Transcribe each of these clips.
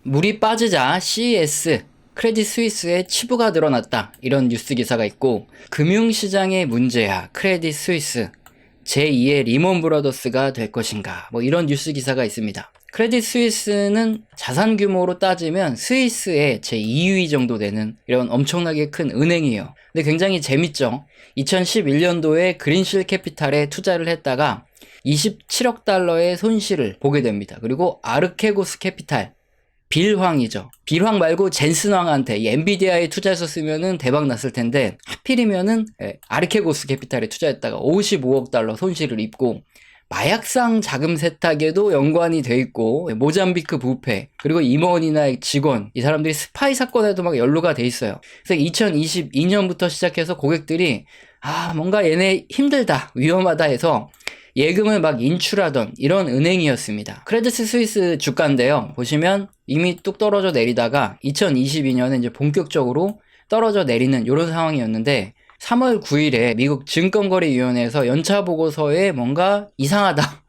물이 빠지자 CES 크레딧 스위스의 치부가 드러났다, 이런 뉴스 기사가 있고, 금융시장의 문제야 크레딧 스위스, 제2의 리먼 브라더스가 될 것인가, 뭐 이런 뉴스 기사가 있습니다. 크레딧 스위스는 자산 규모로 따지면 스위스의 제2위 정도 되는 이런 엄청나게 큰 은행이에요. 근데 굉장히 재밌죠. 2011년도에 그린실 캐피탈에 투자를 했다가 27억 달러의 손실을 보게 됩니다. 그리고 아르케고스 캐피탈, 빌황이죠. 빌황 말고 젠슨황한테 이 엔비디아에 투자했었으면은 대박 났을 텐데, 하필이면은 아르케고스 캐피탈에 투자했다가 55억 달러 손실을 입고, 마약상 자금 세탁에도 연관이 돼 있고, 모잠비크 부패, 그리고 임원이나 직원, 이 사람들이 스파이 사건에도 막 연루가 돼 있어요. 그래서 2022년부터 시작해서 고객들이 뭔가 얘네 힘들다, 위험하다 해서 예금을 막 인출하던 이런 은행이었습니다. 크레딧 스위스 주가인데요, 보시면 이미 뚝 떨어져 내리다가 2022년에 이제 본격적으로 떨어져 내리는 이런 상황이었는데, 3월 9일에 미국 증권거래위원회에서 연차 보고서에 뭔가 이상하다,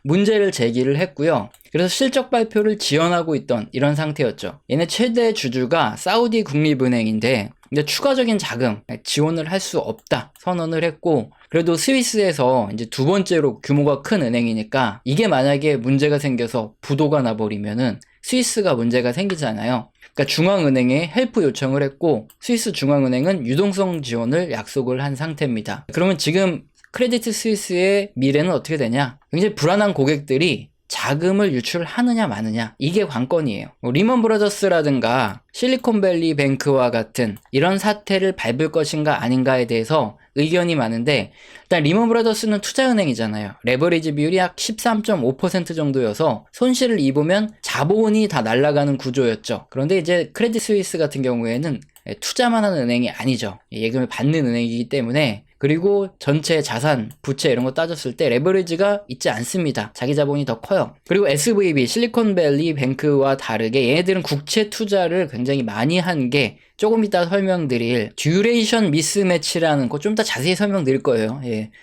문제를 제기를 했고요. 그래서 실적 발표를 지연하고 있던 이런 상태였죠. 얘네 최대 주주가 사우디 국립은행인데, 근데 추가적인 자금 지원을 할 수 없다 선언을 했고, 그래도 스위스에서 이제 두 번째로 규모가 큰 은행이니까 이게 만약에 문제가 생겨서 부도가 나버리면은 스위스가 문제가 생기잖아요. 그러니까 중앙은행에 헬프 요청을 했고, 스위스 중앙은행은 유동성 지원을 약속을 한 상태입니다. 그러면 지금 크레딧 스위스의 미래는 어떻게 되냐? 굉장히 불안한 고객들이 자금을 유출하느냐 마느냐, 이게 관건이에요. 리먼 브라더스라든가 실리콘밸리 뱅크와 같은 이런 사태를 밟을 것인가 아닌가에 대해서 의견이 많은데, 일단 리먼 브라더스는 투자은행이잖아요. 레버리지 비율이 약 13.5% 정도여서 손실을 입으면 자본이 다 날아가는 구조였죠. 그런데 이제 크레딧 스위스 같은 경우에는 투자만 하는 은행이 아니죠. 예금을 받는 은행이기 때문에, 그리고 전체 자산, 부채 이런 거 따졌을 때 레버리지가 있지 않습니다. 자기 자본이 더 커요. 그리고 SVB, 실리콘밸리 뱅크와 다르게 얘네들은 국채 투자를 굉장히 많이 한 게, 조금 이따 설명드릴 듀레이션 미스매치라는 거 좀 더 자세히 설명드릴 거예요.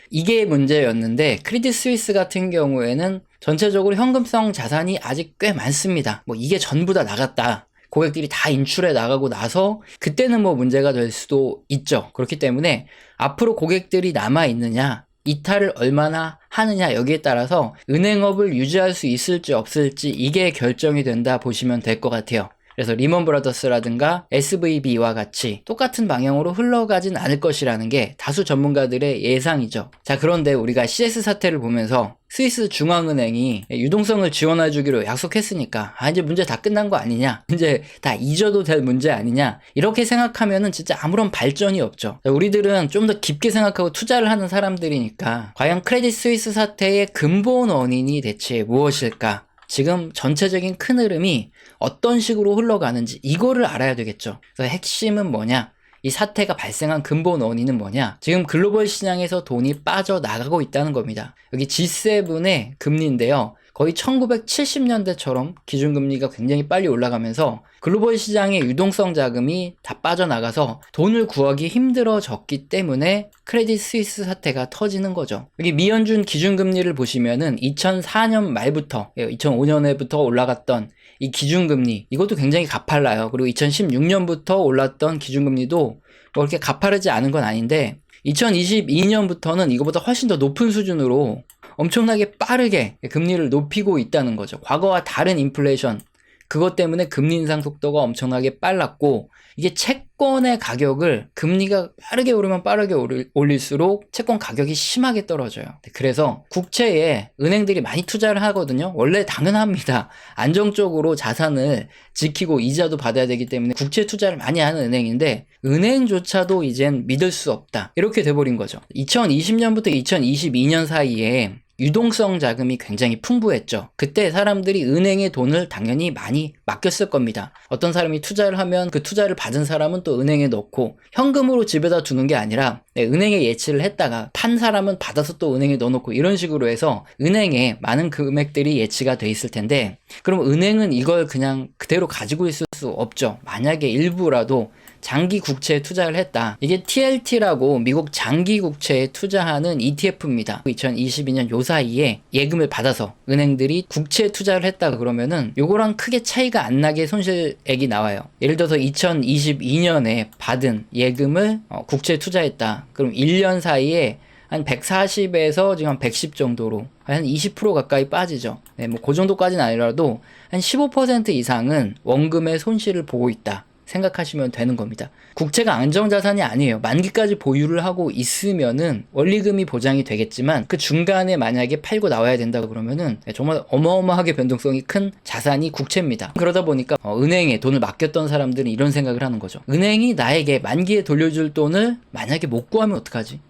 이게 문제였는데, 크레딧 스위스 같은 경우에는 전체적으로 현금성 자산이 아직 꽤 많습니다. 뭐 이게 전부 다 나갔다, 고객들이 다 인출해 나가고 나서 그때는 뭐 문제가 될 수도 있죠. 그렇기 때문에 앞으로 고객들이 남아있느냐, 이탈을 얼마나 하느냐, 여기에 따라서 은행업을 유지할 수 있을지 없을지 이게 결정이 된다 보시면 될 것 같아요. 그래서 리먼 브라더스라든가 SVB와 같이 똑같은 방향으로 흘러가진 않을 것이라는 게 다수 전문가들의 예상이죠. 자, 그런데 우리가 CS 사태를 보면서 스위스 중앙은행이 유동성을 지원해 주기로 약속했으니까 이제 문제 다 끝난 거 아니냐, 이제 다 잊어도 될 문제 아니냐, 이렇게 생각하면은 진짜 아무런 발전이 없죠. 자, 우리들은 좀 더 깊게 생각하고 투자를 하는 사람들이니까, 과연 크레딧 스위스 사태의 근본 원인이 대체 무엇일까, 지금 전체적인 큰 흐름이 어떤 식으로 흘러가는지 이거를 알아야 되겠죠. 그래서 핵심은 뭐냐, 이 사태가 발생한 근본 원인은 뭐냐, 지금 글로벌 시장에서 돈이 빠져나가고 있다는 겁니다. 여기 G7의 금리인데요, 거의 1970년대처럼 기준금리가 굉장히 빨리 올라가면서 글로벌 시장의 유동성 자금이 다 빠져나가서 돈을 구하기 힘들어졌기 때문에 크레딧 스위스 사태가 터지는 거죠. 여기 미연준 기준금리를 보시면은 2004년 말부터 2005년에부터 올라갔던 이 기준금리, 이것도 굉장히 가팔라요. 그리고 2016년부터 올랐던 기준금리도 뭐 그렇게 가파르지 않은 건 아닌데, 2022년부터는 이거보다 훨씬 더 높은 수준으로 엄청나게 빠르게 금리를 높이고 있다는 거죠. 과거와 다른 인플레이션, 그것 때문에 금리 인상 속도가 엄청나게 빨랐고, 이게 채권의 가격을, 금리가 빠르게 오르면 빠르게 올릴수록 채권 가격이 심하게 떨어져요. 그래서 국채에 은행들이 많이 투자를 하거든요. 원래 당연합니다. 안정적으로 자산을 지키고 이자도 받아야 되기 때문에 국채 투자를 많이 하는 은행인데, 은행조차도 이젠 믿을 수 없다, 이렇게 돼버린 거죠. 2020년부터 2022년 사이에 유동성 자금이 굉장히 풍부했죠. 그때 사람들이 은행에 돈을 당연히 많이 맡겼을 겁니다. 어떤 사람이 투자를 하면 그 투자를 받은 사람은 또 은행에 넣고, 현금으로 집에다 두는 게 아니라 은행에 예치를 했다가 판 사람은 받아서 또 은행에 넣어놓고, 이런 식으로 해서 은행에 많은 금액들이 예치가 돼 있을 텐데, 그럼 은행은 이걸 그냥 그대로 가지고 있을 수 없죠. 만약에 일부라도 장기 국채에 투자를 했다. 이게 TLT라고 미국 장기 국채에 투자하는 ETF입니다. 2022년 요 사이에 예금을 받아서 은행들이 국채에 투자를 했다 그러면은 요거랑 크게 차이가 안 나게 손실액이 나와요. 예를 들어서 2022년에 받은 예금을 국채에 투자했다. 그럼 1년 사이에 한 140에서 지금 한 110 정도로 한 20% 가까이 빠지죠. 네, 뭐 그 정도까지는 아니라도 한 15% 이상은 원금의 손실을 보고 있다 생각하시면 되는 겁니다. 국채가 안정자산이 아니에요. 만기까지 보유를 하고 있으면은 원리금이 보장이 되겠지만 그 중간에 만약에 팔고 나와야 된다 그러면은 정말 어마어마하게 변동성이 큰 자산이 국채입니다. 그러다 보니까 은행에 돈을 맡겼던 사람들은 이런 생각을 하는 거죠. 은행이 나에게 만기에 돌려줄 돈을 만약에 못 구하면 어떡하지?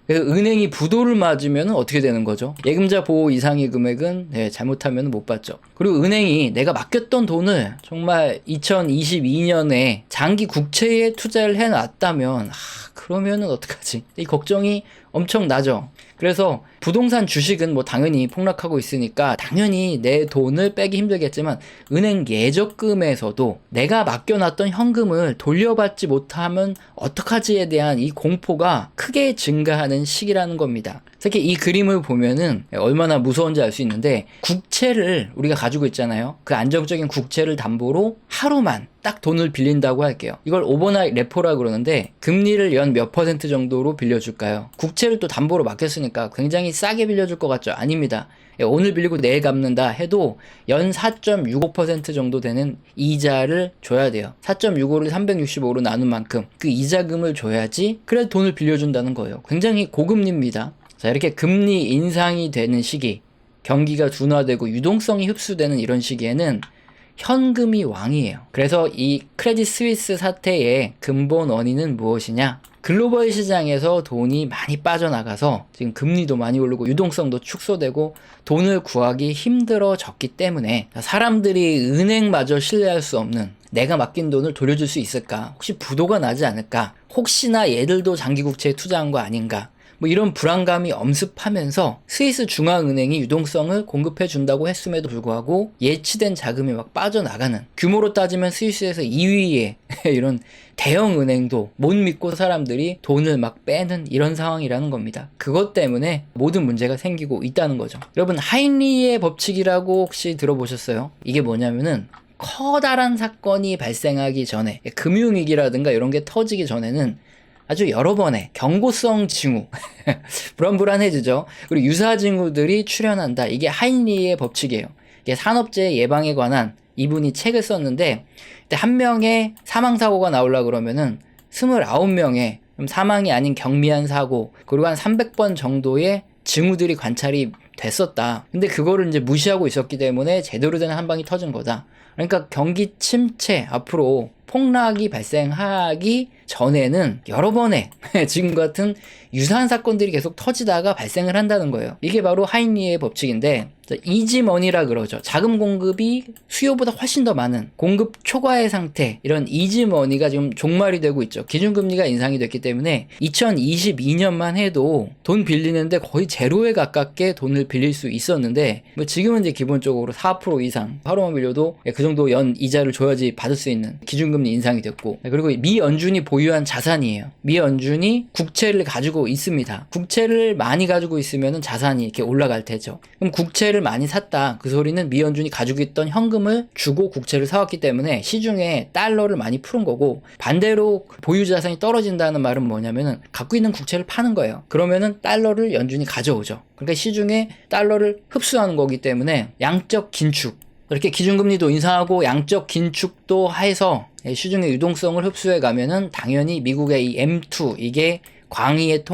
그래서 은행이 부도를 맞으면 어떻게 되는 거죠? 예금자 보호 이상의 금액은 잘못하면 못 받죠. 그리고 은행이 내가 맡겼던 돈을 정말 2022년에 장기 국채에 투자를 해놨다면 그러면은 어떡하지? 이 걱정이 엄청 나죠. 그래서 부동산 주식은 뭐 당연히 폭락하고 있으니까 당연히 내 돈을 빼기 힘들겠지만 은행 예적금에서도 내가 맡겨놨던 현금을 돌려받지 못하면 어떡하지에 대한 이 공포가 크게 증가하는 시기라는 겁니다. 특히 이 그림을 보면은 얼마나 무서운지 알 수 있는데 국채를 우리가 가지고 있잖아요. 그 안정적인 국채를 담보로 하루만 딱 돈을 빌린다고 할게요. 이걸 오버나잇 레포라 그러는데 금리를 연 몇 퍼센트 정도로 빌려줄까요? 국채를 또 담보로 맡겼으니까 굉장히 싸게 빌려줄 것 같죠? 아닙니다. 오늘 빌리고 내일 갚는다 해도 연 4.65% 정도 되는 이자를 줘야 돼요. 4.65를 365로 나눈 만큼 그 이자금을 줘야지 그래도 돈을 빌려준다는 거예요. 굉장히 고금리입니다. 자, 이렇게 금리 인상이 되는 시기, 경기가 둔화되고 유동성이 흡수되는 이런 시기에는 현금이 왕이에요. 그래서 이 크레딧 스위스 사태의 근본 원인은 무엇이냐? 글로벌 시장에서 돈이 많이 빠져나가서 지금 금리도 많이 오르고 유동성도 축소되고 돈을 구하기 힘들어졌기 때문에 사람들이 은행마저 신뢰할 수 없는 내가 맡긴 돈을 돌려줄 수 있을까? 혹시 부도가 나지 않을까? 혹시나 얘들도 장기국채에 투자한 거 아닌가? 뭐 이런 불안감이 엄습하면서 스위스 중앙은행이 유동성을 공급해 준다고 했음에도 불구하고 예치된 자금이 막 빠져나가는, 규모로 따지면 스위스에서 2위의 이런 대형 은행도 못 믿고 사람들이 돈을 막 빼는 이런 상황이라는 겁니다. 그것 때문에 모든 문제가 생기고 있다는 거죠. 여러분, 하인리히의 법칙이라고 혹시 들어보셨어요? 이게 뭐냐면은 커다란 사건이 발생하기 전에, 금융위기라든가 이런 게 터지기 전에는 아주 여러 번의 경고성 징후, 불안불안해지죠. 그리고 유사 징후들이 출현한다. 이게 하인리히의 법칙이에요. 이게 산업재해 예방에 관한 이분이 책을 썼는데, 한 명의 사망사고가 나오려고 그러면은 29명의 사망이 아닌 경미한 사고, 그리고 한 300번 정도의 징후들이 관찰이 됐었다. 근데 그거를 이제 무시하고 있었기 때문에 제대로 된 한 방이 터진 거다. 그러니까 경기 침체, 앞으로 폭락이 발생하기 전에는 여러 번의 지금 같은 유사한 사건들이 계속 터지다가 발생을 한다는 거예요. 이게 바로 하인리히의 법칙인데, 이지머니라 그러죠. 자금 공급이 수요보다 훨씬 더 많은 공급 초과의 상태, 이런 이지머니가 지금 종말이 되고 있죠. 기준금리가 인상이 됐기 때문에 2022년만 해도 돈 빌리는데 거의 제로에 가깝게 돈을 빌릴 수 있었는데, 뭐 지금은 이제 기본적으로 4% 이상 하루만 빌려도 그 정도 연 이자를 줘야지 받을 수 있는 기준금리 인상이 됐고, 그리고 미 연준이 보유한 자산이에요. 미 연준이 국채를 가지고 있습니다. 국채를 많이 가지고 있으면 자산이 이렇게 올라갈 테죠. 그럼 국채를 많이 샀다. 그 소리는 미 연준이 가지고 있던 현금을 주고 국채를 사왔기 때문에 시중에 달러를 많이 푸른 거고, 반대로 보유 자산이 떨어진다는 말은 뭐냐면은 갖고 있는 국채를 파는 거예요. 그러면은 달러를 연준이 가져오죠. 그러니까 시중에 달러를 흡수하는 거기 때문에 양적 긴축, 이렇게 기준금리도 인상하고 양적 긴축도 해서 시중의 유동성을 흡수해 가면은 당연히 미국의 이 M2, 이게 광의의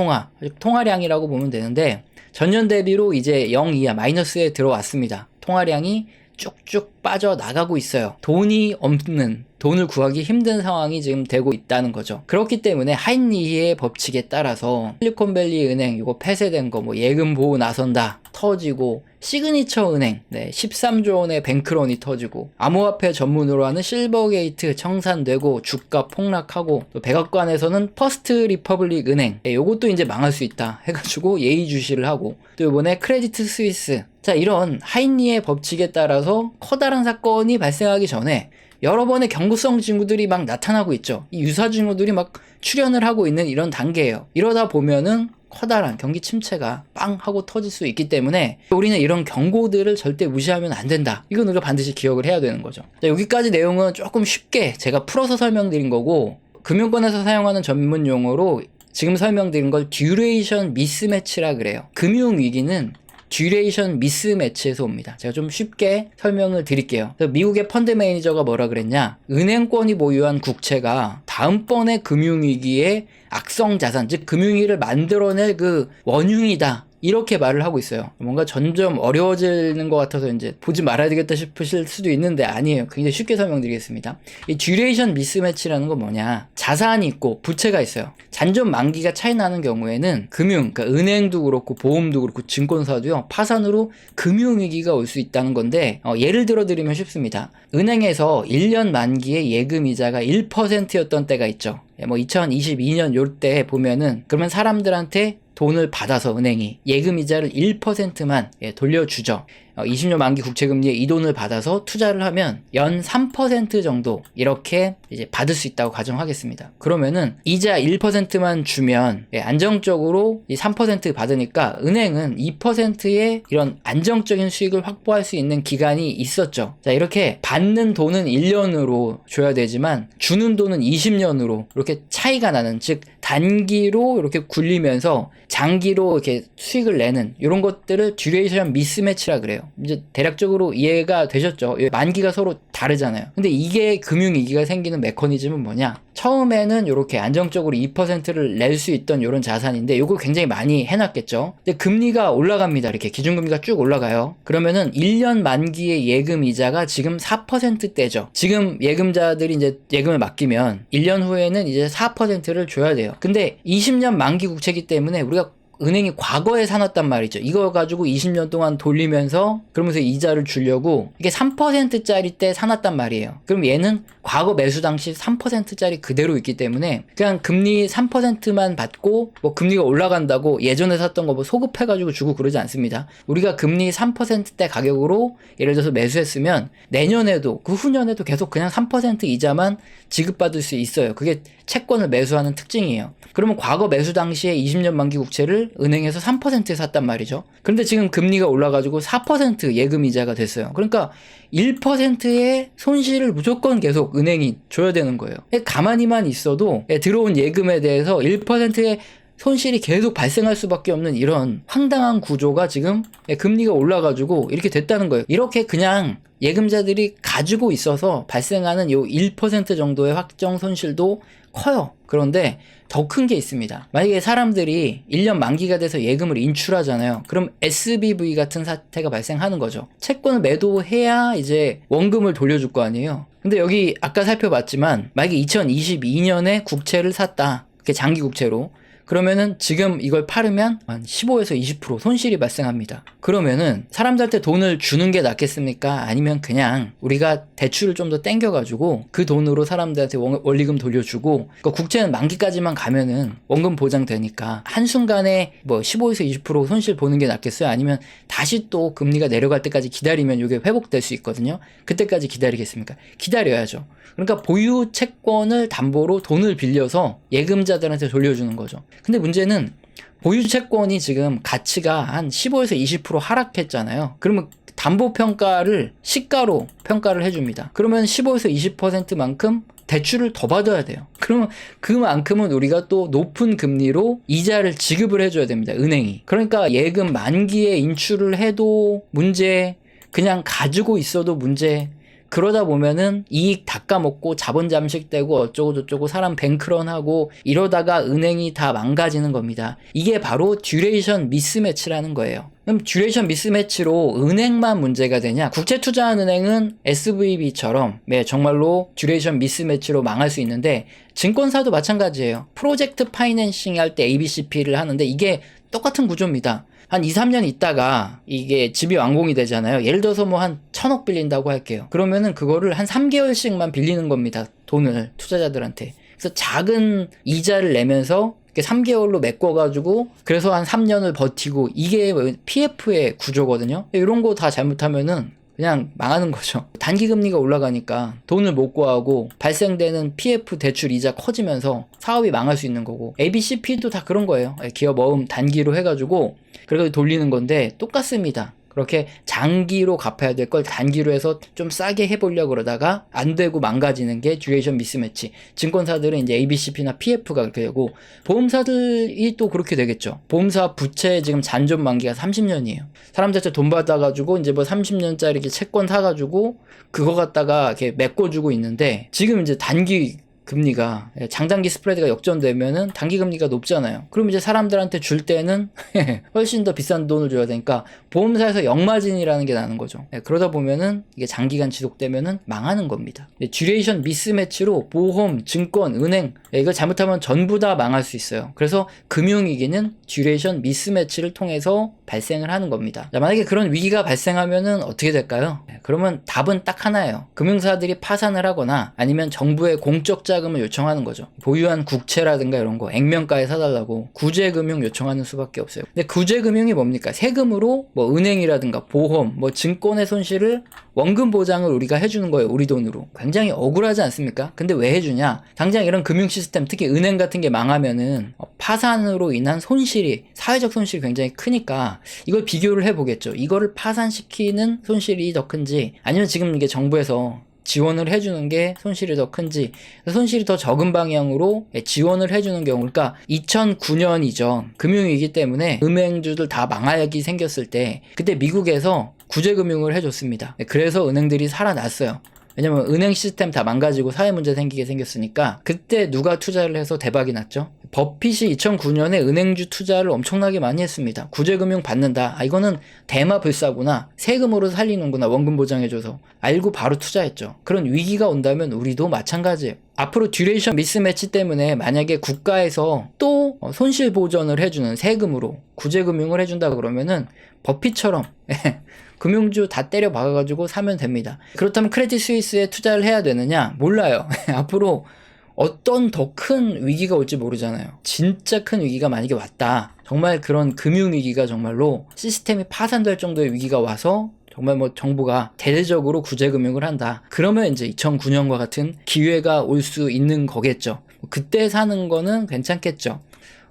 통화량이라고 보면 되는데, 전년 대비로 이제 0 이하 마이너스에 들어왔습니다. 통화량이 쭉쭉 빠져나가고 있어요. 돈이 없는, 돈을 구하기 힘든 상황이 지금 되고 있다는 거죠. 그렇기 때문에 하인리히의 법칙에 따라서 실리콘밸리 은행 이거 폐쇄된 거, 뭐 예금 보호 나선다 터지고 시그니처 은행, 13조 원의 뱅크런이 터지고, 암호화폐 전문으로 하는 실버게이트 청산되고, 주가 폭락하고, 또 백악관에서는 퍼스트 리퍼블릭 은행, 요것도 이제 망할 수 있다 해가지고 예의주시를 하고, 또 이번에 크레디트 스위스. 자, 이런 하이니의 법칙에 따라서 커다란 사건이 발생하기 전에 여러 번의 경고성 징후들이 막 나타나고 있죠. 이 유사 징후들이 막 출현을 하고 있는 이런 단계예요. 이러다 보면은 커다란 경기 침체가 빵 하고 터질 수 있기 때문에 우리는 이런 경고들을 절대 무시하면 안 된다. 이건 우리가 반드시 기억을 해야 되는 거죠. 자, 여기까지 내용은 조금 쉽게 제가 풀어서 설명드린 거고, 금융권에서 사용하는 전문 용어로 지금 설명드린 걸 듀레이션 미스매치라 그래요. 금융위기는 듀레이션 미스매치에서 옵니다. 제가 좀 쉽게 설명을 드릴게요. 미국의 펀드 매니저가 뭐라 그랬냐, 은행권이 보유한 국채가 다음번에 금융위기의 악성 자산, 즉 금융위기를 만들어낼 그 원흉이다, 이렇게 말을 하고 있어요. 뭔가 점점 어려워지는 것 같아서 이제 보지 말아야 되겠다 싶으실 수도 있는데 아니에요. 굉장히 쉽게 설명드리겠습니다. 이 듀레이션 미스매치라는 건 뭐냐, 자산이 있고 부채가 있어요. 잔존 만기가 차이 나는 경우에는 그러니까 은행도 그렇고 보험도 그렇고 증권사도요, 파산으로 금융위기가 올 수 있다는 건데, 예를 들어 드리면 쉽습니다. 은행에서 1년 만기의 예금이자가 1%였던 때가 있죠. 2022년 요때 보면은, 그러면 사람들한테 돈을 받아서 은행이 예금이자를 1%만 돌려주죠. 20년 만기 국채금리에 이 돈을 받아서 투자를 하면 연 3% 정도 이렇게 이제 받을 수 있다고 가정하겠습니다. 그러면은 이자 1%만 주면 안정적으로 이 3% 받으니까 은행은 2%의 이런 안정적인 수익을 확보할 수 있는 기간이 있었죠. 자, 이렇게 받는 돈은 1년으로 줘야 되지만 주는 돈은 20년으로 이렇게 차이가 나는, 즉 단기로 이렇게 굴리면서 장기로 이렇게 수익을 내는 이런 것들을 듀레이션 미스매치라 그래요. 이제 대략적으로 이해가 되셨죠? 만기가 서로 다르잖아요. 근데 이게 금융위기가 생기는 메커니즘은 뭐냐? 처음에는 이렇게 안정적으로 2%를 낼 수 있던 이런 자산인데 이거 굉장히 많이 해놨겠죠. 근데 금리가 올라갑니다. 이렇게 기준금리가 쭉 올라가요. 그러면은 1년 만기의 예금 이자가 지금 4%대죠. 지금 예금자들이 이제 예금을 맡기면 1년 후에는 이제 4%를 줘야 돼요. 근데 20년 만기 국채이기 때문에 우리가 은행이 과거에 사놨단 말이죠. 이거 가지고 20년 동안 돌리면서 그러면서 이자를 주려고 이게 3%짜리 때 사놨단 말이에요. 그럼 얘는 과거 매수 당시 3%짜리 그대로 있기 때문에 그냥 금리 3%만 받고 뭐 금리가 올라간다고 예전에 샀던 거 뭐 소급해가지고 주고 그러지 않습니다. 우리가 금리 3%대 가격으로 예를 들어서 매수했으면 내년에도 그 후년에도 계속 그냥 3% 이자만 지급받을 수 있어요. 그게 채권을 매수하는 특징이에요. 그러면 과거 매수 당시에 20년 만기 국채를 은행에서 3%에 샀단 말이죠. 그런데 지금 금리가 올라가지고 4% 예금 이자가 됐어요. 그러니까 1%의 손실을 무조건 계속 은행이 줘야 되는 거예요. 가만히만 있어도 들어온 예금에 대해서 1%의 손실이 계속 발생할 수밖에 없는 이런 황당한 구조가 지금 금리가 올라가지고 이렇게 됐다는 거예요. 이렇게 그냥 예금자들이 가지고 있어서 발생하는 요 1% 정도의 확정 손실도 커요. 그런데 더 큰 게 있습니다. 만약에 사람들이 1년 만기가 돼서 예금을 인출하잖아요. 그럼 SBV 같은 사태가 발생하는 거죠. 채권을 매도해야 이제 원금을 돌려줄 거 아니에요. 근데 여기 아까 살펴봤지만 만약에 2022년에 국채를 샀다. 그게 장기 국채로. 그러면은 지금 이걸 팔으면 한 15에서 20% 손실이 발생합니다. 그러면은 사람들한테 돈을 주는 게 낫겠습니까? 아니면 그냥 우리가 대출을 좀 더 땡겨가지고 그 돈으로 사람들한테 원리금 돌려주고, 그러니까 국채는 만기까지만 가면은 원금 보장되니까 한순간에 뭐 15에서 20% 손실 보는 게 낫겠어요? 아니면 다시 또 금리가 내려갈 때까지 기다리면 이게 회복될 수 있거든요. 그때까지 기다리겠습니까? 기다려야죠. 그러니까 보유 채권을 담보로 돈을 빌려서 예금자들한테 돌려주는 거죠. 근데 문제는 보유 채권이 지금 가치가 한 15에서 20% 하락했잖아요. 그러면 담보평가를 시가로 평가를 해줍니다. 그러면 15에서 20%만큼 대출을 더 받아야 돼요. 그러면 그만큼은 우리가 또 높은 금리로 이자를 지급을 해줘야 됩니다. 은행이. 그러니까 예금 만기에 인출을 해도 문제, 그냥 가지고 있어도 문제. 그러다 보면은 이익 닦아먹고 자본 잠식되고 어쩌고저쩌고 사람 뱅크런하고 이러다가 은행이 다 망가지는 겁니다. 이게 바로 듀레이션 미스매치라는 거예요. 그럼 듀레이션 미스매치로 은행만 문제가 되냐? 국채 투자한 은행은 SVB처럼 정말로 듀레이션 미스매치로 망할 수 있는데, 증권사도 마찬가지예요. 프로젝트 파이낸싱 할 때 ABCP를 하는데 이게 똑같은 구조입니다. 한 2, 3년 있다가 이게 집이 완공이 되잖아요. 예를 들어서 뭐 한 1,000억 빌린다고 할게요. 그러면은 그거를 한 3개월씩만 빌리는 겁니다. 돈을 투자자들한테. 그래서 작은 이자를 내면서 3개월로 메꿔가지고 그래서 한 3년을 버티고 이게 PF의 구조거든요. 이런 거 다 잘못하면은 그냥 망하는 거죠. 단기 금리가 올라가니까 돈을 못 구하고 발생되는 PF 대출 이자 커지면서 사업이 망할 수 있는 거고, ABCP도 다 그런 거예요. 기업 어음 단기로 해가지고 그래서 돌리는 건데 똑같습니다. 그렇게 장기로 갚아야 될 걸 단기로 해서 좀 싸게 해보려고 그러다가 안 되고 망가지는 게 듀레이션 미스매치. 증권사들은 이제 ABCP나 PF가 그렇게 되고, 보험사들이 또 그렇게 되겠죠. 보험사 부채 지금 잔존 만기가 30년이에요. 사람들 돈 받아가지고 이제 뭐 30년짜리 채권 사가지고 그거 갖다가 이렇게 메꿔주고 있는데, 지금 이제 단기 금리가, 장단기 스프레드가 역전되면은 단기 금리가 높잖아요. 그럼 이제 사람들한테 줄 때는 훨씬 더 비싼 돈을 줘야 되니까 보험사에서 역마진이라는 게 나는 거죠. 그러다 보면은 이게 장기간 지속되면은 망하는 겁니다. 듀레이션 미스매치로 보험, 증권, 은행, 이거 잘못하면 전부 다 망할 수 있어요. 그래서 금융위기는 듀레이션 미스매치를 통해서 발생을 하는 겁니다. 자, 만약에 그런 위기가 발생하면은 어떻게 될까요? 그러면 답은 딱 하나예요. 금융사들이 파산을 하거나 아니면 정부의 공적 자금을 요청하는 거죠. 보유한 국채라든가 이런 거 액면가에 사달라고 구제금융 요청하는 수밖에 없어요. 근데 구제금융이 뭡니까? 세금으로 뭐 은행이라든가 보험, 뭐 증권의 손실을 원금 보장을 우리가 해주는 거예요. 우리 돈으로. 굉장히 억울하지 않습니까? 근데 왜 해주냐? 당장 이런 금융 시스템, 특히 은행 같은 게 망하면은 파산으로 인한 손실이, 사회적 손실이 굉장히 크니까 이걸 비교를 해보겠죠. 이거를 파산시키는 손실이 더 큰지, 아니면 지금 이게 정부에서 지원을 해주는 게 손실이 더 큰지, 손실이 더 적은 방향으로 지원을 해주는 경우, 그러니까 2009년이죠. 금융위기 때문에 은행주들 다 망하기 생겼을 때 그때 미국에서 구제금융을 해줬습니다. 그래서 은행들이 살아났어요. 왜냐면 은행 시스템 다 망가지고 사회 문제 생기게 생겼으니까. 그때 누가 투자를 해서 대박이 났죠? 버핏이 2009년에 은행주 투자를 엄청나게 많이 했습니다. 구제금융 받는다. 이거는 대마불사구나. 세금으로 살리는구나. 원금 보장해줘서. 알고 바로 투자했죠. 그런 위기가 온다면 우리도 마찬가지예요. 앞으로 듀레이션 미스매치 때문에 만약에 국가에서 또 손실 보전을 해주는 세금으로 구제금융을 해준다 그러면은 버핏처럼 금융주 다 때려 박아가지고 사면 됩니다. 그렇다면 크레딧 스위스에 투자를 해야 되느냐? 몰라요. 앞으로 어떤 더 큰 위기가 올지 모르잖아요. 진짜 큰 위기가 만약에 왔다. 정말 그런 금융위기가 정말로 시스템이 파산될 정도의 위기가 와서 정말 뭐 정부가 대대적으로 구제금융을 한다. 그러면 이제 2009년과 같은 기회가 올 수 있는 거겠죠. 그때 사는 거는 괜찮겠죠.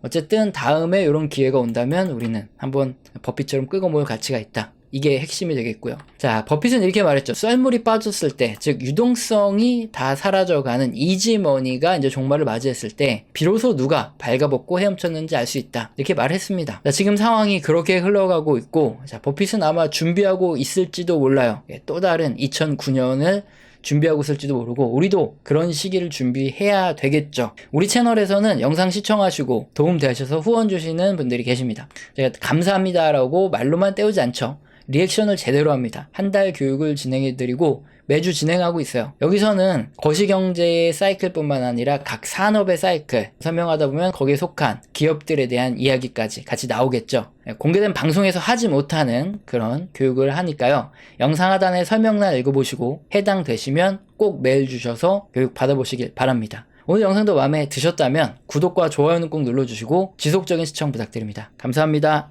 어쨌든 다음에 이런 기회가 온다면 우리는 한번 버핏처럼 끌고 모을 가치가 있다. 이게 핵심이 되겠고요. 자, 버핏은 이렇게 말했죠. 썰물이 빠졌을 때, 즉 유동성이 다 사라져가는 이지머니가 이제 종말을 맞이했을 때 비로소 누가 발가벗고 헤엄쳤는지 알 수 있다. 이렇게 말했습니다. 자, 지금 상황이 그렇게 흘러가고 있고, 자, 버핏은 아마 준비하고 있을지도 몰라요. 또 다른 2009년을 준비하고 있을지도 모르고 우리도 그런 시기를 준비해야 되겠죠. 우리 채널에서는 영상 시청하시고 도움 되셔서 후원 주시는 분들이 계십니다. 제가 감사합니다라고 말로만 때우지 않죠. 리액션을 제대로 합니다. 한 달 교육을 진행해드리고 매주 진행하고 있어요. 여기서는 거시경제의 사이클뿐만 아니라 각 산업의 사이클 설명하다 보면 거기에 속한 기업들에 대한 이야기까지 같이 나오겠죠. 공개된 방송에서 하지 못하는 그런 교육을 하니까요. 영상 하단에 설명란 읽어보시고 해당되시면 꼭 메일 주셔서 교육 받아보시길 바랍니다. 오늘 영상도 마음에 드셨다면 구독과 좋아요는 꼭 눌러주시고 지속적인 시청 부탁드립니다. 감사합니다.